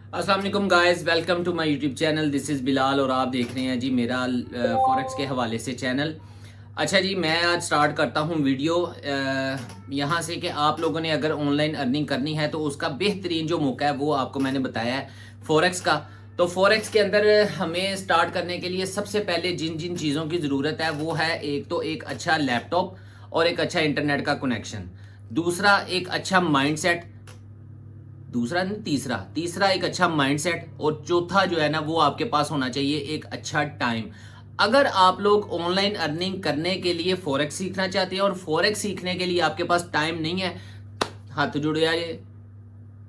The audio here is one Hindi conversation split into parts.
अस्सलाम वालेकुम guys, welcome to my YouTube channel. This is Bilal और आप देख रहे हैं जी मेरा फॉरेक्स के हवाले से चैनल। अच्छा जी, मैं आज स्टार्ट करता हूँ वीडियो यहाँ से कि आप लोगों ने अगर ऑनलाइन अर्निंग करनी है तो उसका बेहतरीन जो मौका है वो आपको मैंने बताया है फॉरेक्स का। तो फॉरेक्स के अंदर हमें स्टार्ट करने के लिए सबसे पहले जिन जिन चीज़ों की ज़रूरत है वो है एक तो एक अच्छा लैपटॉप और एक अच्छा इंटरनेट का कनेक्शन, दूसरा एक अच्छा माइंडसेट, दूसरा नहीं तीसरा एक अच्छा माइंडसेट, और चौथा जो है ना वो आपके पास होना चाहिए एक अच्छा टाइम। अगर आप लोग ऑनलाइन अर्निंग करने के लिए फॉरेक्स सीखना चाहते हैं और फॉरेक्स सीखने के लिए आपके पास टाइम नहीं है, हाथ जुड़े यार, ये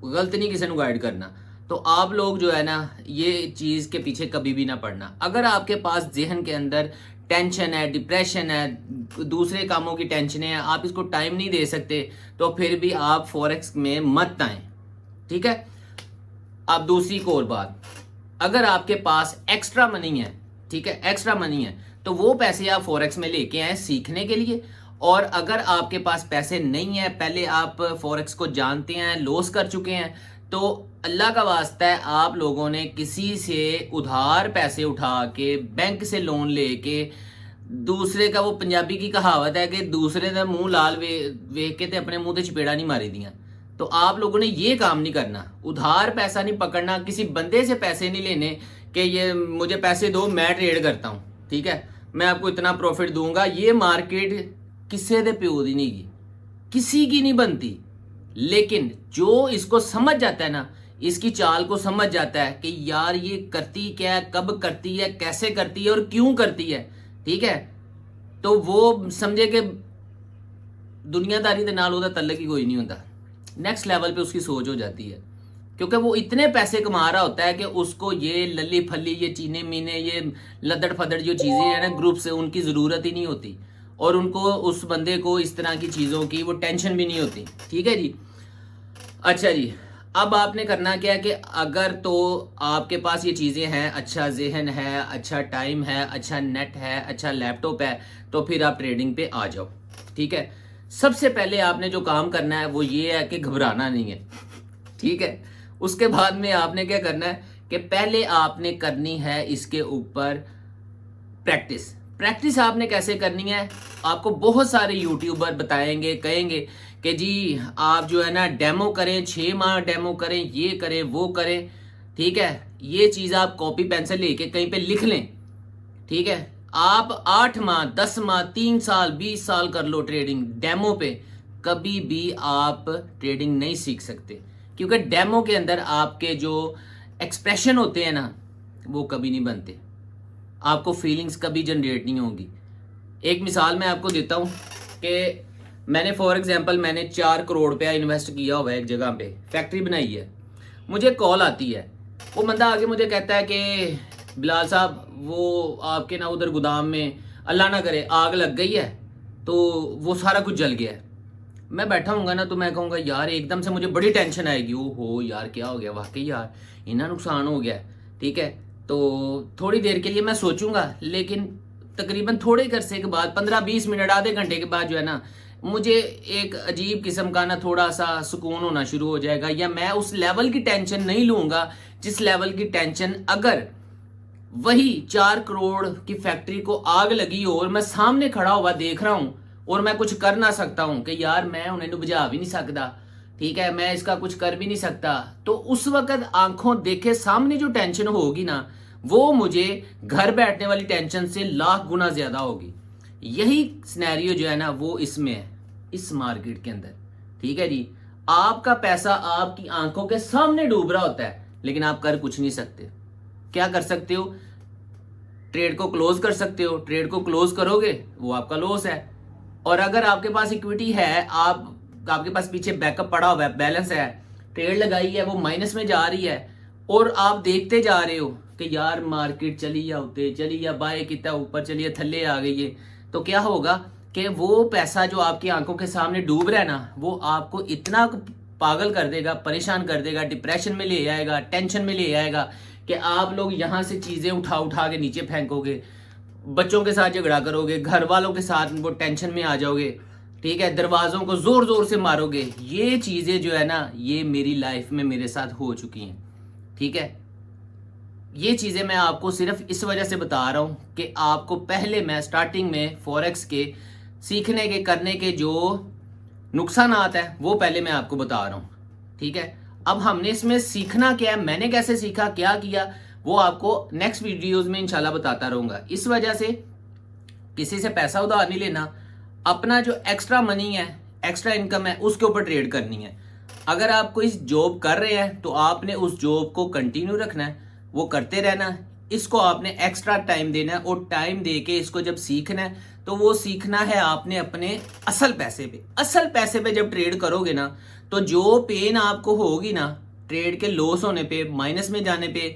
गलत नहीं किसी को गाइड करना, तो आप लोग जो है ना ये चीज़ के पीछे कभी भी ना पड़ना। अगर आपके पास जहन के अंदर टेंशन है, डिप्रेशन है, दूसरे कामों की टेंशन है, आप इसको टाइम नहीं दे सकते, तो फिर भी आप फॉरेक्स में मत आएं। ठीक है। अब दूसरी को और बात, अगर आपके पास एक्स्ट्रा मनी है, ठीक है, एक्स्ट्रा मनी है, तो वो पैसे आप फॉरेक्स में लेके आए सीखने के लिए। और अगर आपके पास पैसे नहीं है, पहले आप फॉरेक्स को जानते हैं, लॉस कर चुके हैं, तो अल्लाह का वास्ता है आप लोगों ने किसी से उधार पैसे उठा के, बैंक से लोन लेके, दूसरे का, वो पंजाबी की कहावत है कि दूसरे का मुंह लाल वेख के ते अपने मुंह ते चपेड़ा नहीं मारी दियां। तो आप लोगों ने ये काम नहीं करना, उधार पैसा नहीं पकड़ना, किसी बंदे से पैसे नहीं लेने कि ये मुझे पैसे दो मैं ट्रेड करता हूँ, ठीक है, मैं आपको इतना प्रॉफिट दूंगा। ये मार्केट किसी दे प्यो दी नहीं की, किसी की नहीं बनती। लेकिन जो इसको समझ जाता है ना, इसकी चाल को समझ जाता है कि यार ये करती क्या है, कब करती है, कैसे करती है और क्यों करती है, ठीक है, तो वो समझे कि दुनियादारी के नाल उहदा तल्लक ही कोई नहीं होता। नेक्स्ट लेवल पे उसकी सोच हो जाती है, क्योंकि वो इतने पैसे कमा रहा होता है कि उसको ये लली फली, ये चीने मीने, ये लदड़ फदड़ जो चीज़ें हैं ना ग्रुप से, उनकी ज़रूरत ही नहीं होती, और उनको, उस बंदे को इस तरह की चीज़ों की वो टेंशन भी नहीं होती। ठीक है जी। अच्छा जी, अब आपने करना क्या है कि अगर तो आपके पास ये चीज़ें हैं, अच्छा जहन है, अच्छा टाइम है, अच्छा नेट है, अच्छा लैपटॉप है, तो फिर आप ट्रेडिंग पे आ जाओ। ठीक है। सबसे पहले आपने जो काम करना है वो ये है कि घबराना नहीं है, ठीक है। उसके बाद में आपने क्या करना है कि पहले आपने करनी है इसके ऊपर प्रैक्टिस। प्रैक्टिस आपने कैसे करनी है, आपको बहुत सारे यूट्यूबर बताएंगे, कहेंगे कि जी आप जो है ना डेमो करें, 6 माह डेमो करें, ये करें, वो करें, ठीक है। ये चीज़ आप कॉपी पेंसिल लेके कहीं पे लिख लें, ठीक है। आप 8 माह, 10 माह, 3 साल, 20 साल कर लो ट्रेडिंग डेमो पे, कभी भी आप ट्रेडिंग नहीं सीख सकते, क्योंकि डेमो के अंदर आपके जो एक्सप्रेशन होते हैं ना वो कभी नहीं बनते, आपको फीलिंग्स कभी जनरेट नहीं होंगी। एक मिसाल मैं आपको देता हूँ कि मैंने फॉर एग्जांपल मैंने 4 करोड़ रुपया इन्वेस्ट किया हुआ है एक जगह पे, फैक्ट्री बनाई है। मुझे कॉल आती है, वो बंदा आगे मुझे कहता है कि बिलाल साहब वो आपके ना उधर गोदाम में अल्लाह ना करे आग लग गई है, तो वो सारा कुछ जल गया है। मैं बैठा हूँगा ना तो मैं कहूँगा यार, एकदम से मुझे बड़ी टेंशन आएगी, ओ हो यार क्या हो गया, वाकई यार इतना नुकसान हो गया, ठीक है। तो थोड़ी देर के लिए मैं सोचूंगा, लेकिन तकरीबन थोड़े अरसे के बाद, 15-20 मिनट, आधे घंटे के बाद जो है ना, मुझे एक अजीब किस्म का ना थोड़ा सा सुकून होना शुरू हो जाएगा, या मैं उस लेवल की टेंशन नहीं लूँगा जिस लेवल की टेंशन अगर वही 4 करोड़ की फैक्ट्री को आग लगी हो और मैं सामने खड़ा हुआ देख रहा हूं और मैं कुछ कर ना सकता हूं कि यार मैं उन्हें बुझा भी नहीं सकता, ठीक है, मैं इसका कुछ कर भी नहीं सकता, तो उस वक्त आंखों देखे सामने जो टेंशन होगी ना वो मुझे घर बैठने वाली टेंशन से लाख गुना ज्यादा होगी। यही सिनेरियो जो है ना वो इसमें है, इस मार्केट के अंदर, ठीक है जी। आपका पैसा आपकी आंखों के सामने डूब रहा होता है, लेकिन आप कर कुछ नहीं सकते। क्या कर सकते हो, ट्रेड को क्लोज कर सकते हो, ट्रेड को क्लोज करोगे वो आपका लॉस है। और अगर आपके पास इक्विटी है, आपके पास पीछे बैकअप पड़ा हुआ है, बैलेंस है, ट्रेड लगाई है, वो माइनस में जा रही है, और आप देखते जा रहे हो कि यार मार्केट चली या उते चली या बाय कितना ऊपर चली या थल्ले आ गई है, तो क्या होगा कि वो पैसा जो आपकी आंखों के सामने डूब रहा है ना वो आपको इतना पागल कर देगा, परेशान कर देगा, डिप्रेशन में ले आएगा, टेंशन में ले आएगा कि आप लोग यहाँ से चीज़ें उठा उठा के नीचे फेंकोगे, बच्चों के साथ झगड़ा करोगे, घर वालों के साथ वो टेंशन में आ जाओगे, ठीक है, दरवाज़ों को ज़ोर ज़ोर से मारोगे। ये चीज़ें जो है ना ये मेरी लाइफ में मेरे साथ हो चुकी हैं, ठीक है, ये चीज़ें मैं आपको सिर्फ इस वजह से बता रहा हूँ कि आपको पहले मैं स्टार्टिंग में फॉरेक्स के सीखने के करने के जो नुकसानात है वो पहले मैं आपको बता रहा हूँ। ठीक है, अब हमने इसमें सीखना क्या है, मैंने कैसे सीखा, क्या किया, वो आपको नेक्स्ट वीडियोस में इंशाल्लाह बताता रहूँगा। इस वजह से किसी से पैसा उधार नहीं लेना, अपना जो एक्स्ट्रा मनी है, एक्स्ट्रा इनकम है, उसके ऊपर ट्रेड करनी है। अगर आप कोई जॉब कर रहे हैं तो आपने उस जॉब को कंटिन्यू रखना है, वो करते रहना है, इसको आपने एक्स्ट्रा टाइम देना है और टाइम दे के इसको जब सीखना है तो वो सीखना है आपने अपने असल पैसे पे। असल पैसे पे जब ट्रेड करोगे ना तो जो पेन आपको होगी ना ट्रेड के लॉस होने पे, माइनस में जाने पे,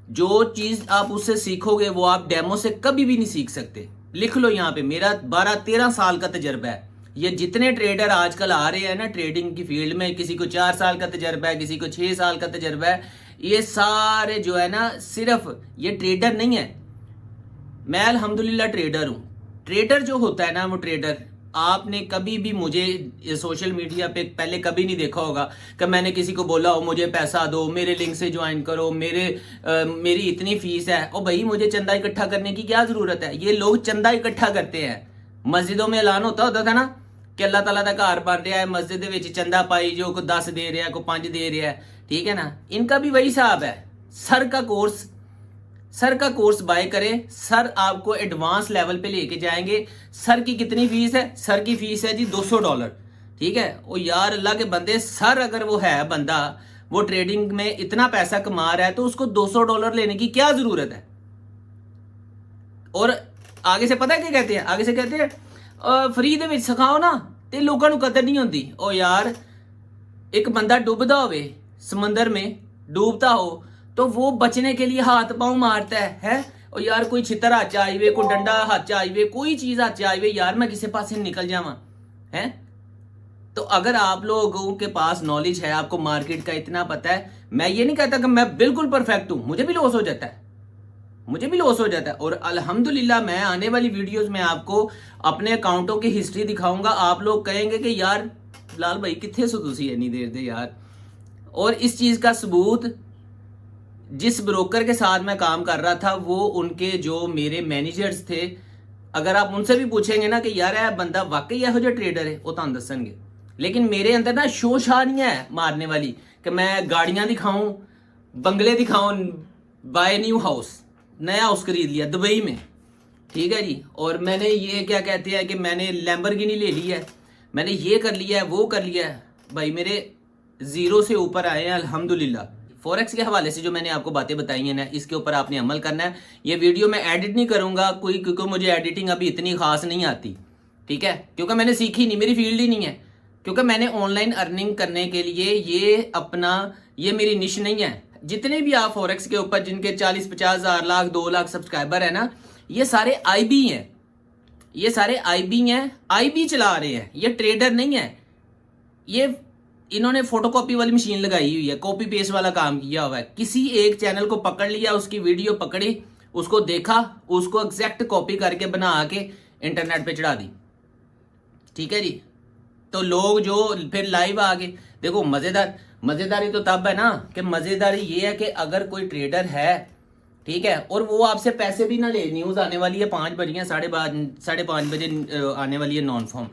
जो चीज़ आप उससे सीखोगे वो आप डेमो से कभी भी नहीं सीख सकते। लिख लो यहाँ पे, मेरा 12-13 साल का तजर्बा है। ये जितने ट्रेडर आजकल आ रहे हैं ना ट्रेडिंग की फील्ड में, किसी को 4 साल का तजर्बा है, किसी को 6 साल का तजर्बा है, ये सारे जो है ना सिर्फ ये ट्रेडर नहीं है। मैं अल्हम्दुलिल्लाह ट्रेडर हूँ। ट्रेडर जो होता है ना वो ट्रेडर, आपने कभी भी मुझे सोशल मीडिया पे पहले कभी नहीं देखा होगा कि मैंने किसी को बोला हो मुझे पैसा दो, मेरे लिंक से ज्वाइन करो, मेरी इतनी फीस है। ओ भाई, मुझे चंदा इकट्ठा करने की क्या जरूरत है। ये लोग चंदा इकट्ठा करते हैं। मस्जिदों में ऐलान होता था ना कि अल्लाह ताला का घर बन रहा है, मस्जिद विच चंदा पाई, जो को 10 दे रहा है, को 5 दे रहा है, ठीक है ना। इनका भी वही हिसाब है। सर का कोर्स बाय करें, सर आपको एडवांस लेवल पे लेके जाएंगे। सर की कितनी फीस है? सर की फीस है जी $200। ठीक है, ओ यार अल्लाह के बंदे, सर अगर वो है बंदा, वो ट्रेडिंग में इतना पैसा कमा रहा है तो उसको $200 लेने की क्या जरूरत है। और आगे से पता है क्या कहते हैं? आगे से कहते हैं फ्री दे विच सिखाओ ना ते लोगों को कदर नहीं होती। ओ यार, एक बंदा डूबदा होवे समंदर में, डूबता हो तो वो बचने के लिए हाथ पांव मारता है। और यार कोई छितर हाथ च आईवे, कोई डंडा हाथ च आईवे, कोई चीज हाथ च आईवे, यार मैं किसी पास निकल जावा है। तो अगर आप लोगों के पास नॉलेज है, आपको मार्केट का इतना पता है, मैं ये नहीं कहता कि मैं बिल्कुल परफेक्ट हूं, मुझे भी लॉस हो जाता है, मुझे भी लॉस हो जाता है। और अल्हम्दुलिल्लाह मैं आने वाली वीडियोस में आपको अपने अकाउंटों की हिस्ट्री दिखाऊंगा। आप लोग कहेंगे कि यार लाल भाई कितने सो तुसी इतनी देर दे यार। और इस चीज का सबूत, जिस ब्रोकर के साथ मैं काम कर रहा था, वो उनके जो मेरे मैनेजर्स थे, अगर आप उनसे भी पूछेंगे ना कि यार यह बंदा वाकई यहो जो ट्रेडर है, वो तुहानू दसणगे। लेकिन मेरे अंदर ना शोशा नहीं है मारने वाली कि मैं गाड़ियां दिखाऊं, बंगले दिखाऊं, बाय न्यू हाउस, नया हाउस खरीद लिया दुबई में, ठीक है जी, और मैंने ये क्या कहते हैं कि मैंने लैम्बोर्गिनी ले ली है, मैंने ये कर लिया है, वो कर लिया है। भाई मेरे जीरो से ऊपर आए हैं अल्हम्दुलिल्लाह। फॉरेक्स के हवाले से जो मैंने आपको बातें बताई हैं ना, इसके ऊपर आपने अमल करना है। ये वीडियो मैं एडिट नहीं करूंगा क्योंकि मुझे एडिटिंग अभी इतनी खास नहीं आती, ठीक है, क्योंकि मैंने सीखी नहीं, मेरी फील्ड ही नहीं है। क्योंकि मैंने ऑनलाइन अर्निंग करने के लिए ये मेरी निश नहीं है। जितने भी आप फॉरेक्स के ऊपर जिनके 40-50 हज़ार, लाख, 2 लाख सब्सक्राइबर है ना, ये सारे आईबी हैं, ये सारे आईबी हैं, आईबी चला रहे हैं, ये ट्रेडर नहीं है। ये इन्होंने फोटोकॉपी वाली मशीन लगाई हुई है, कॉपी पेस्ट वाला काम किया हुआ है। किसी एक चैनल को पकड़ लिया, उसकी वीडियो पकड़ी, उसको देखा, उसको एग्जैक्ट कॉपी करके बना के इंटरनेट पे चढ़ा दी, ठीक है जी। तो लोग जो फिर लाइव आ गए, देखो मजेदारी तो तब है ना कि मजेदारी ये है कि अगर कोई ट्रेडर है, ठीक है, और वो आपसे पैसे भी ना ले, न्यूज आने वाली है 5 बजे, 5:30 बजे आने वाली है नॉन फॉर्म,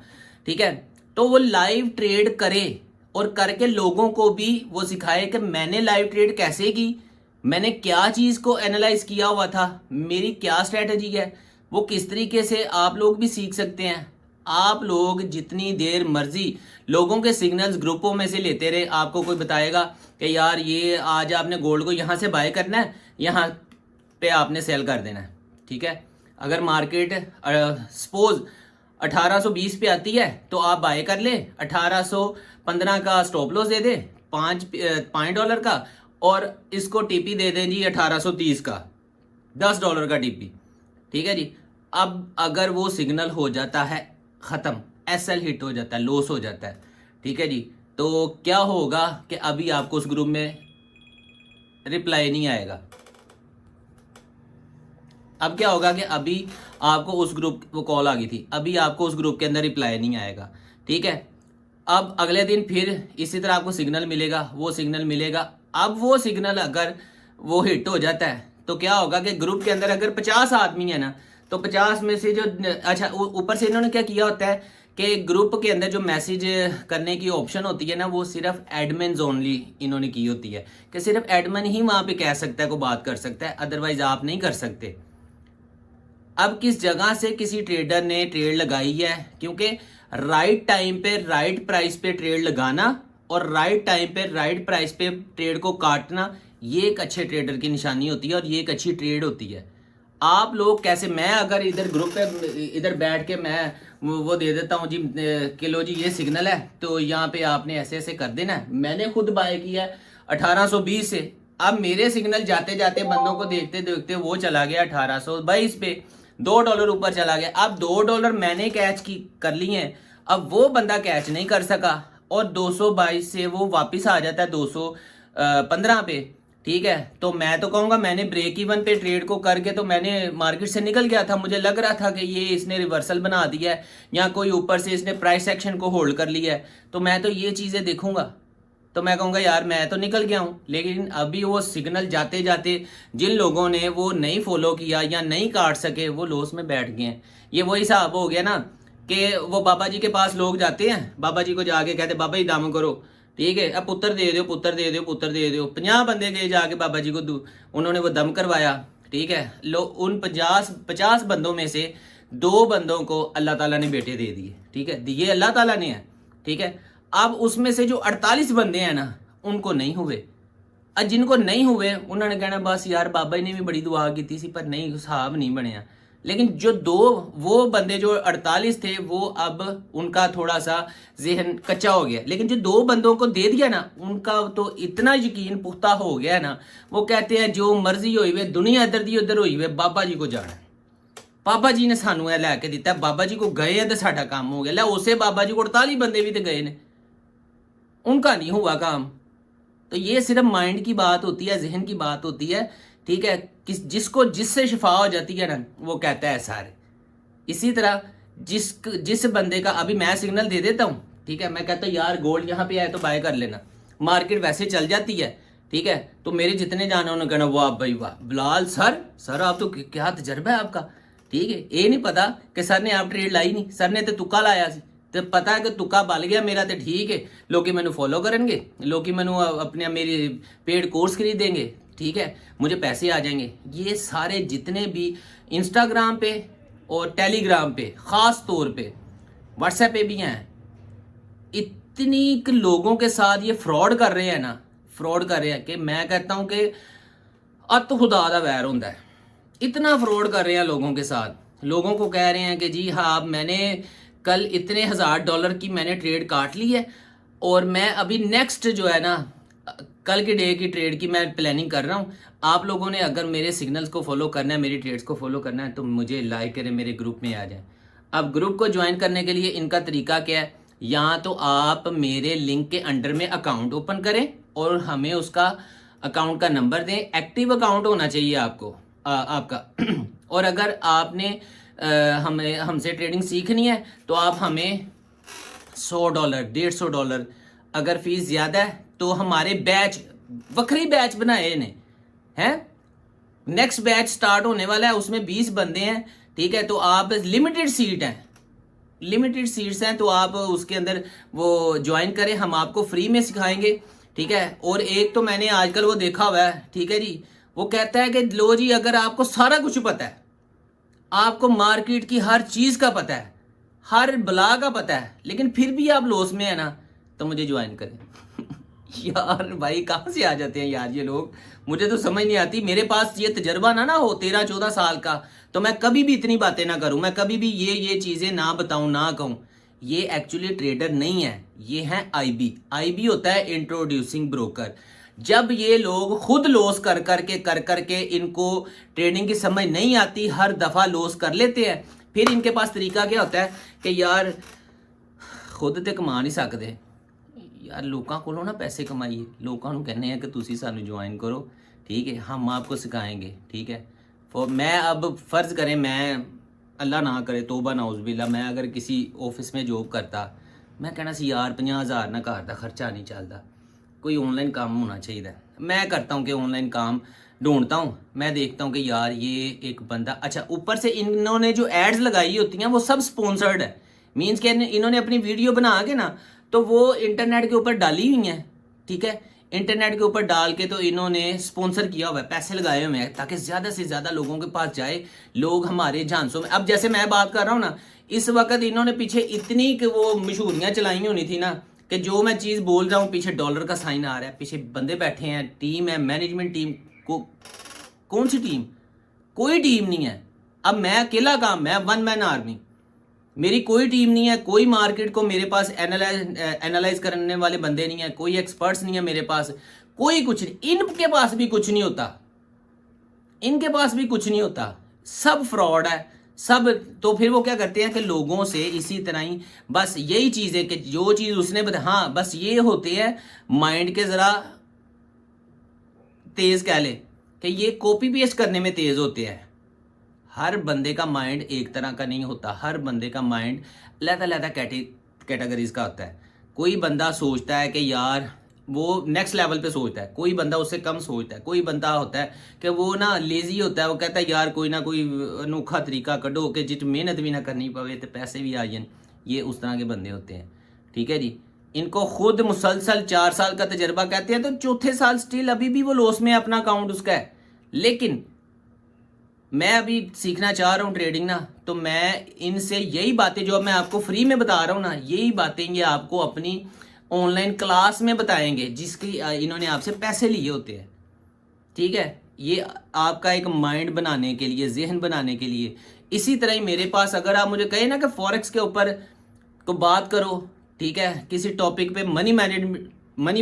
ठीक है, तो वो लाइव ट्रेड करे और करके लोगों को भी वो सिखाए कि मैंने लाइव ट्रेड कैसे की, मैंने क्या चीज को एनालाइज किया हुआ था, मेरी क्या स्ट्रेटजी है, वो किस तरीके से आप लोग भी सीख सकते हैं। आप लोग जितनी देर मर्जी लोगों के सिग्नल्स ग्रुपों में से लेते रहे, आपको कोई बताएगा कि यार ये आज आपने गोल्ड को यहाँ से बाय करना है, यहाँ पे आपने सेल कर देना है, ठीक है। अगर मार्केट सपोज 1820 पे आती है तो आप बाय कर ले, 1815 का स्टॉप लॉस दे दे, $5 का, और इसको टीपी दे दें जी 1830 का, $10 का टीपी, ठीक है जी। अब अगर वो सिग्नल हो जाता है खत्म, एसएल हिट हो जाता है, लॉस हो जाता है, ठीक है जी, तो क्या होगा कि अभी आपको उस ग्रुप में रिप्लाई नहीं आएगा। अब क्या होगा कि अभी आपको उस ग्रुप, वो कॉल आ गई थी, अभी आपको उस ग्रुप के अंदर रिप्लाई नहीं आएगा, ठीक है। अब अगले दिन फिर इसी तरह आपको सिग्नल मिलेगा, वो सिग्नल मिलेगा। अब वो सिग्नल अगर वो हिट हो जाता है, तो क्या होगा कि ग्रुप के अंदर अगर 50 आदमी है ना, तो 50 में से जो अच्छा ऊपर से इन्होंने क्या किया होता है कि ग्रुप के अंदर जो मैसेज करने की ऑप्शन होती है ना, वो सिर्फ एडमिन ओनली इन्होंने की होती है कि सिर्फ एडमिन ही वहां पे कह सकता है, को बात कर सकता है, अदरवाइज आप नहीं कर सकते। अब किस जगह से किसी ट्रेडर ने ट्रेड लगाई है, क्योंकि राइट टाइम पे राइट प्राइस पे ट्रेड लगाना और राइट टाइम पे राइट प्राइस पे ट्रेड को काटना, ये एक अच्छे ट्रेडर की निशानी होती है और ये एक अच्छी ट्रेड होती है। आप लोग कैसे, मैं अगर इधर ग्रुप पे इधर बैठ के मैं वो दे देता हूँ जी कि लो जी ये सिग्नल है, तो यहाँ पे आपने ऐसे ऐसे कर देना है। मैंने खुद बाय किया है 1820 से, अब मेरे सिग्नल जाते जाते बंदों को देखते देखते वो चला गया 1822 पे, $2 ऊपर चला गया। अब $2 मैंने कैच की कर लिए हैं, अब वो बंदा कैच नहीं कर सका और 222 से वो वापस आ जाता है 215 पे। ठीक है, तो मैं तो कहूँगा मैंने ब्रेक इवन पे ट्रेड को करके तो मैंने मार्केट से निकल गया था। मुझे लग रहा था कि ये इसने रिवर्सल बना दिया है या कोई ऊपर से इसने प्राइस एक्शन को होल्ड कर लिया है, तो मैं तो ये चीज़ें देखूंगा, तो मैं कहूँगा यार मैं तो निकल गया हूँ। लेकिन अभी वो सिग्नल जाते जाते जिन लोगों ने वो नहीं फॉलो किया या नहीं काट सके, वो लॉस में बैठ गए हैं। ये वही हिसाब हो गया ना कि वो बाबा जी के पास लोग जाते हैं, बाबा जी को जाके कहते बाबा जी दम करो, ठीक है, अब पुत्र दे दो, पुत्र दे दो, पुत्र दे दो। 50 बंदे गए जाके बाबा जी को, उन्होंने वो दम करवाया। ठीक है, लो उन 50 बंदों में से 2 बंदों को अल्लाह ताला ने बेटे दे दिए। ठीक है, दिए अल्लाह ताला ने है। ठीक है, अब उसमें से जो 48 बंदे हैं ना, उनको नहीं हुए। अब जिनको नहीं हुए उन्होंने कहना बस यार बाबा जी ने भी बड़ी दुआ की थी पर नहीं हिसाब नहीं बनया। लेकिन जो 2 वो बंदे जो 48 थे, वो अब उनका थोड़ा सा जहन कच्चा हो गया। लेकिन जो 2 बंदों को दे दिया ना, उनका तो इतना यकीन पुख्ता हो गया ना, वो कहते हैं जो मर्जी हुई वे दुनिया इधर दी उधर हुई वे, बाबा जी को जाना, बाबा जी ने सानू लैके दिता, बाबा जी को गए तो साडा काम हो गया। उसे बाबा जी को 48 बंदे भी तो गए ने, उनका नहीं हुआ काम। तो ये सिर्फ माइंड की बात होती है, जहन की बात होती है। ठीक है, जिसको जिससे शिफा हो जाती है ना, वो कहता है सारे। इसी तरह जिस बंदे का अभी मैं सिग्नल दे देता हूँ, ठीक है, मैं कहता हूँ यार गोल्ड यहाँ पे आए तो बाय कर लेना, मार्केट वैसे चल जाती है। ठीक है, तो मेरे जितने जाने उन्होंने कहना वाह भाई वाह बिलाल सर आप तो क्या तजर्बा है आपका। ठीक है, ये नहीं पता कि सर ने आप ट्रेड लाई नहीं, सर ने तो तुक्का लाया सी, तो पता है कि तुक्का बल गया मेरा, तो ठीक है, लोग मैनू फॉलो करेंगे, लोग मैनू अपने मेरी पेड कोर्स खरीदेंगे। ठीक है, मुझे पैसे आ जाएंगे। ये सारे जितने भी इंस्टाग्राम पे और टेलीग्राम पे, ख़ास तौर पे व्हाट्सएप पे भी हैं, इतनी लोगों के साथ ये फ्रॉड कर रहे हैं ना, फ्रॉड कर रहे हैं कि मैं कहता हूं कि अत खुदा दा वैर होता है। इतना फ्रॉड कर रहे हैं लोगों के साथ, लोगों को कह रहे हैं कि जी हाँ मैंने कल इतने $1000 की मैंने ट्रेड काट ली है और मैं अभी नेक्स्ट जो है ना कल के डे की ट्रेड की मैं प्लानिंग कर रहा हूँ। आप लोगों ने अगर मेरे सिग्नल्स को फॉलो करना है, मेरी ट्रेड्स को फॉलो करना है, तो मुझे लाइक करें, मेरे ग्रुप में आ जाए। अब ग्रुप को ज्वाइन करने के लिए इनका तरीका क्या है, या तो आप मेरे लिंक के अंडर में अकाउंट ओपन करें और हमें उसका अकाउंट का नंबर दें। एक्टिव अकाउंट होना चाहिए आपको आपका और अगर आपने हमें हमसे ट्रेडिंग सीखनी है तो आप हमें $100 $150, अगर फीस ज़्यादा है तो हमारे बैच वक्री बैच बनाए ने हैं। नेक्स्ट बैच स्टार्ट होने वाला है, उसमें 20 बंदे हैं। ठीक है, तो आप लिमिटेड सीट हैं, लिमिटेड सीट्स हैं, तो आप उसके अंदर वो ज्वाइन करें, हम आपको फ्री में सिखाएंगे। ठीक है, और एक तो मैंने आजकल वो देखा हुआ है, ठीक है जी, वो कहता है कि लो जी अगर आपको सारा कुछ पता है, आपको मार्केट की हर चीज़ का पता है, हर बला का पता है, लेकिन फिर भी आप लॉस में है ना, तो मुझे ज्वाइन करें। यार भाई कहाँ से आ जाते हैं यार ये लोग, मुझे तो समझ नहीं आती। मेरे पास ये तजर्बा ना हो 13-14 साल का, तो मैं कभी भी इतनी बातें ना करूं, मैं कभी भी ये चीज़ें ना बताऊं, ना कहूं। ये एक्चुअली ट्रेडर नहीं है, ये है आईबी। आईबी होता है इंट्रोड्यूसिंग ब्रोकर। जब ये लोग खुद लॉस कर करके इनको ट्रेडिंग की समझ नहीं आती, हर दफ़ा लॉस कर लेते हैं, फिर इनके पास तरीका क्या होता है कि यार खुद तो कमा नहीं सकते यार, लोगों को ना पैसे कमाइए, लोगों को कहने हैं कि तुसी सानू ज्वाइन करो, ठीक है, हम आपको सिखाएंगे। ठीक है, तो मैं अब फ़र्ज़ करें मैं अल्लाह ना करे तौबा नाउज़ुबिल्लाह, मैं अगर किसी ऑफिस में जॉब करता, मैं कहना सी यार 50,000 ना घर का खर्चा नहीं चलता, कोई ऑनलाइन काम होना चाहिए। मैं करता हूँ कि ऑनलाइन काम ढूंढता हूँ, मैं देखता हूँ कि यार ये एक बंदा, अच्छा ऊपर से इन्होंने जो एड्स लगाई होती हैं वो सब स्पॉन्सर्ड है। मीन्स के इन्होंने अपनी वीडियो बना के ना तो वो इंटरनेट के ऊपर डाली हुई हैं, ठीक है, इंटरनेट के ऊपर डाल के तो इन्होंने स्पॉन्सर किया हुआ है, पैसे लगाए हुए हैं ताकि ज़्यादा से ज़्यादा लोगों के पास जाए, लोग हमारे झांसों में। अब जैसे मैं बात कर रहा हूँ ना, इस वक्त इन्होंने पीछे इतनी कि वो मशहूरियाँ चलाई होनी थी ना कि जो मैं चीज़ बोल रहा हूँ पीछे डॉलर का साइन आ रहा है, पीछे बंदे बैठे हैं, टीम है, मैनेजमेंट टीम को, कौन सी टीम, कोई टीम नहीं है। अब मैं अकेला काम, मैं वन मैन आर्मी, मेरी कोई टीम नहीं है, कोई मार्केट को मेरे पास एनालाइज करने वाले बंदे नहीं है, कोई एक्सपर्ट्स नहीं है मेरे पास, कोई कुछ नहीं, इनके पास भी कुछ नहीं होता, इनके पास भी कुछ नहीं होता, सब फ्रॉड है सब। तो फिर वो क्या करते हैं कि लोगों से इसी तरह ही बस यही चीज़ है कि जो चीज़ उसने बता, हाँ बस ये होते हैं माइंड के ज़रा तेज़ कह ले कि ये कॉपी पेस्ट करने में तेज़ होते हैं। हर बंदे का माइंड एक तरह का नहीं होता, हर बंदे का माइंड अलग-अलग कैटेगरीज का होता है। कोई बंदा सोचता है कि यार वो नेक्स्ट लेवल पे सोचता है, कोई बंदा उससे कम सोचता है, कोई बंदा होता है कि वो ना लेजी होता है, वो कहता है यार कोई ना कोई अनोखा तरीका कढो कि जित मेहनत भी ना करनी पवे तो पैसे भी आ जाए। ये उस तरह के बंदे होते हैं, ठीक है जी। इनको खुद मुसलसल 4 साल का तजर्बा कहते हैं, तो चौथे साल स्टिल अभी भी वो लॉस में अपना अकाउंट उसका है। लेकिन मैं अभी सीखना चाह रहा हूँ ट्रेडिंग ना, तो मैं इनसे यही बातें जो मैं आपको फ्री में बता रहा हूँ ना, यही बातें ये आपको अपनी ऑनलाइन क्लास में बताएंगे जिसकी इन्होंने आपसे पैसे लिए होते हैं, ठीक है। ये आपका एक माइंड बनाने के लिए, जहन बनाने के लिए। इसी तरह ही मेरे पास अगर आप मुझे कहें ना कि फॉरेक्स के ऊपर को बात करो, ठीक है, किसी टॉपिक पे मनी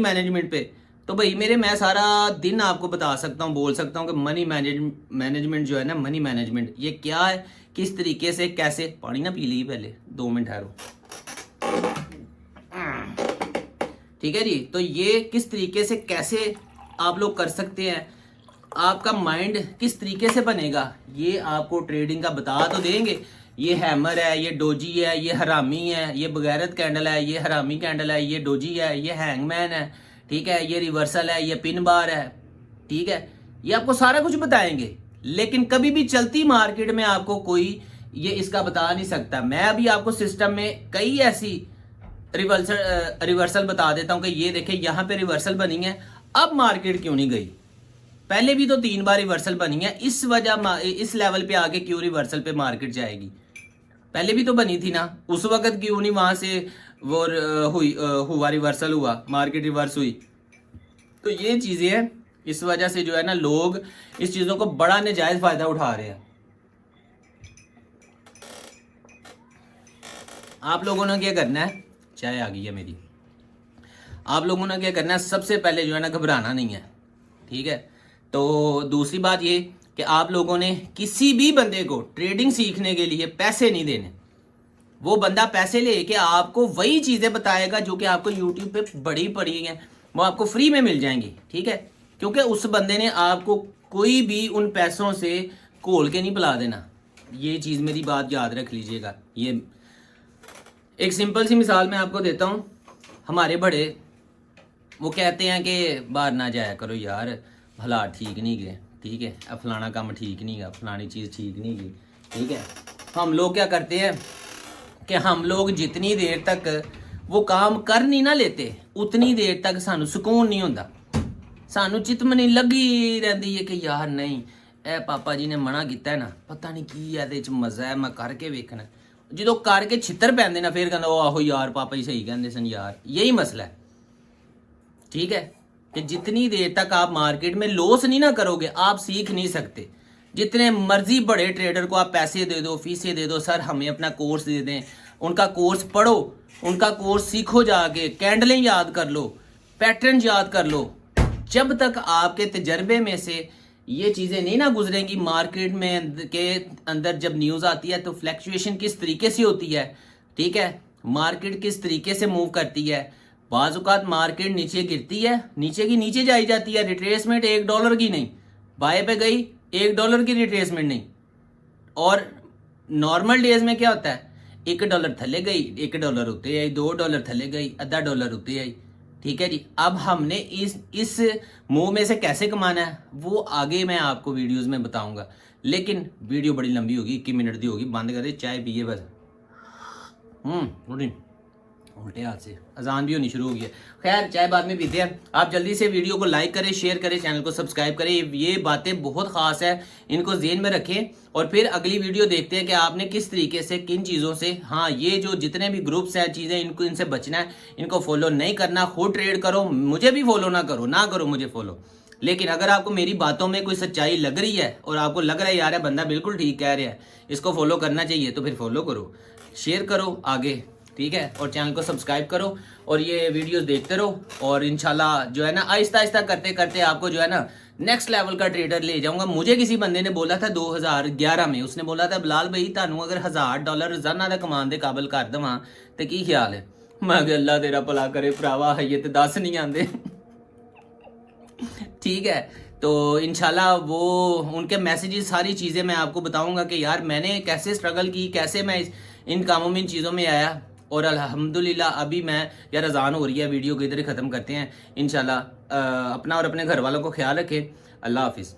मैनेजमेंट पे, तो भाई मेरे मैं सारा दिन आपको बता सकता हूँ, बोल सकता हूँ कि मनी मैनेजमेंट जो है ना, मनी मैनेजमेंट ये क्या है, किस तरीके से, कैसे। पानी ना पी ली पहले, 2 मिनट ठहरो, ठीक है जी। तो ये किस तरीके से कैसे आप लोग कर सकते हैं, आपका माइंड किस तरीके से बनेगा, ये आपको ट्रेडिंग का बता तो देंगे। ये हैमर है, ये डोजी है, ये हरामी है, ये बगैरत कैंडल है, ये हरामी कैंडल है, ये डोजी है, ये हैंगमैन है, ठीक है, ये रिवर्सल है, ये पिन बार है, ठीक है। ये आपको सारा कुछ बताएंगे, लेकिन कभी भी चलती मार्केट में आपको कोई ये इसका बता नहीं सकता। मैं अभी आपको सिस्टम में कई ऐसी रिवर्सल बता देता हूं कि ये देखें यहाँ पे रिवर्सल बनी है, अब मार्केट क्यों नहीं गई, पहले भी तो 3 बार रिवर्सल बनी है, इस वजह इस लेवल पे आके क्यों रिवर्सल पे मार्केट जाएगी, पहले भी तो बनी थी ना, उस वक्त क्यों नहीं वहां से वो हुआ रिवर्सल हुआ, मार्केट रिवर्स हुई। तो ये चीजें हैं, इस वजह से जो है ना लोग इस चीजों को बड़ा नाजायज फायदा उठा रहे हैं। आप लोगों ने क्या करना है, चाय आ गई है मेरी, आप लोगों ने क्या करना है, सबसे पहले जो है ना घबराना नहीं है, ठीक है। तो दूसरी बात ये कि आप लोगों ने किसी भी बंदे को ट्रेडिंग सीखने के लिए पैसे नहीं देने। वो बंदा पैसे लेके आपको वही चीज़ें बताएगा जो कि आपको यूट्यूब पे बड़ी पड़ी हैं, वो आपको फ्री में मिल जाएंगी, ठीक है। क्योंकि उस बंदे ने आपको कोई भी उन पैसों से घोल के नहीं पिला देना, ये चीज़ मेरी बात याद रख लीजिएगा। ये एक सिंपल सी मिसाल मैं आपको देता हूँ। हमारे बड़े वो कहते हैं कि बाहर ना जाया करो यार, हालात ठीक नहीं गए, ठीक है, अब फलाना काम ठीक नहीं गया, फलानी चीज़ ठीक नहीं गई, ठीक है। हम लोग क्या करते हैं कि हम लोग जितनी देर तक वो काम कर नहीं ना लेते उतनी देर तक सानू सुकून नहीं होता, सानू चितमनी लगी रहती है कि यार नहीं ए पापा जी ने मना किया है ना, पता नहीं की ਇਹਦੇ ਚ मजा है, मैं करके वेखना। जो करके छितर पैंदे ना फिर कहना आहो यार पापा जी सही कहते सन यार, यही मसला है, ठीक है। कि जितनी देर तक आप मार्केट में लॉस नहीं ना करोगे आप सीख नहीं सकते। जितने मर्जी बड़े ट्रेडर को आप पैसे दे दो, फीसें दे दो, सर हमें अपना कोर्स दे दें, उनका कोर्स पढ़ो, उनका कोर्स सीखो, जाके कैंडलें याद कर लो, पैटर्न याद कर लो, जब तक आपके तजर्बे में से ये चीज़ें नहीं ना गुजरेंगी। मार्केट में के अंदर जब न्यूज़ आती है तो फ्लैक्चुएशन किस तरीके से होती है, ठीक है, मार्केट किस तरीके से मूव करती है। बाज़-औक़ात मार्केट नीचे गिरती है, नीचे की नीचे जाई जाती है, रिट्रेसमेंट $1 की नहीं, बाय पे गई $1 की रिट्रेसमेंट नहीं। और नॉर्मल डेज में क्या होता है, $1 थले गई, $1 उत्ते आई, $2 थले गई, $0.5 उत्ते आई, ठीक है जी। अब हमने इस मुंह में से कैसे कमाना है वो आगे मैं आपको वीडियोस में बताऊंगा, लेकिन वीडियो बड़ी लंबी होगी, 21 मिनट की होगी। बंद करें, चाय पिए बस। उल्टे हाथ से अजान भी होनी शुरू हो गई है। खैर, चाय बाद में पीते हैं। आप जल्दी से वीडियो को लाइक करें, शेयर करें, चैनल को सब्सक्राइब करें। ये बातें बहुत खास है, इनको ज़हन में रखें। और फिर अगली वीडियो देखते हैं कि आपने किस तरीके से, किन चीज़ों से, हाँ ये जो जितने भी ग्रुप्स हैं, चीज़ें, इनको इनसे बचना है, इनको फॉलो नहीं करना। खुद ट्रेड करो, मुझे भी फॉलो ना करो मुझे फॉलो। लेकिन अगर आपको मेरी बातों में कोई सच्चाई लग रही है और आपको लग रहा है यार बंदा बिल्कुल ठीक कह रहा है, इसको फॉलो करना चाहिए, तो फिर फॉलो करो, शेयर करो आगे, ठीक है। और चैनल को सब्सक्राइब करो और ये वीडियोस देखते रहो। और इंशाल्लाह जो है ना, आहिस्ता आहिस्ता करते करते आपको जो है ना नेक्स्ट लेवल का ट्रेडर ले जाऊंगा। मुझे किसी बंदे ने बोला था 2011 में, उसने बोला था बिलाल भाई थानू अगर $1000 रोजाना का कमान दे काबल कर देवां तो की ख्याल है। मैं अल्लाह तेरा भला करे भरावा, ये तो 10 नहीं आते। ठीक है, तो इंशाल्लाह वो उनके मैसेजेस, सारी चीज़ें मैं आपको बताऊंगा कि यार मैंने कैसे स्ट्रगल की, कैसे मैं इन कामों में, इन चीज़ों में आया। और अल्हम्दुलिल्लाह अभी मैं, यार अजान हो रही है, वीडियो को इधर ही ख़त्म करते हैं इंशाल्लाह। अपना और अपने घर वालों को ख्याल रखें। अल्लाह हाफिज़।